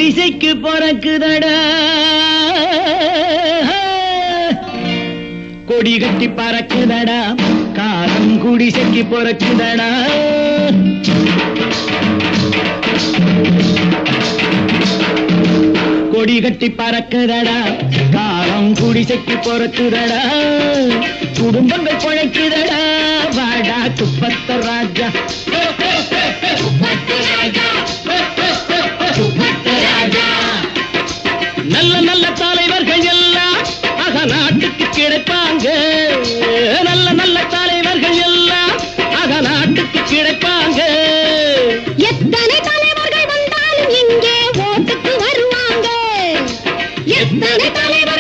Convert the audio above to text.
குடிசைக்கு பொறக்குதடா கொடி கட்டி பறக்குதடா காலம் குடிசைக்கு பொறக்குதடா கொடி கட்டி பறக்குதடா காலம் குடிசைக்கு பொறக்குதடா குடும்பங்கள் பொழைக்குதடா வாடா குப்பத்த ராஜா நல்ல நல்ல தலைவர்கள் எல்லாம் அகநாட்டுக்கு கிடைப்பாங்க நல்ல நல்ல தலைவர்கள் எல்லாம் அகநாட்டுக்கு கிடைப்பாங்க எத்தனை தலைவர்கள் வந்தாலும் இங்கே ஓட்டுக்கு வருவாங்க எத்தனை தலைவர்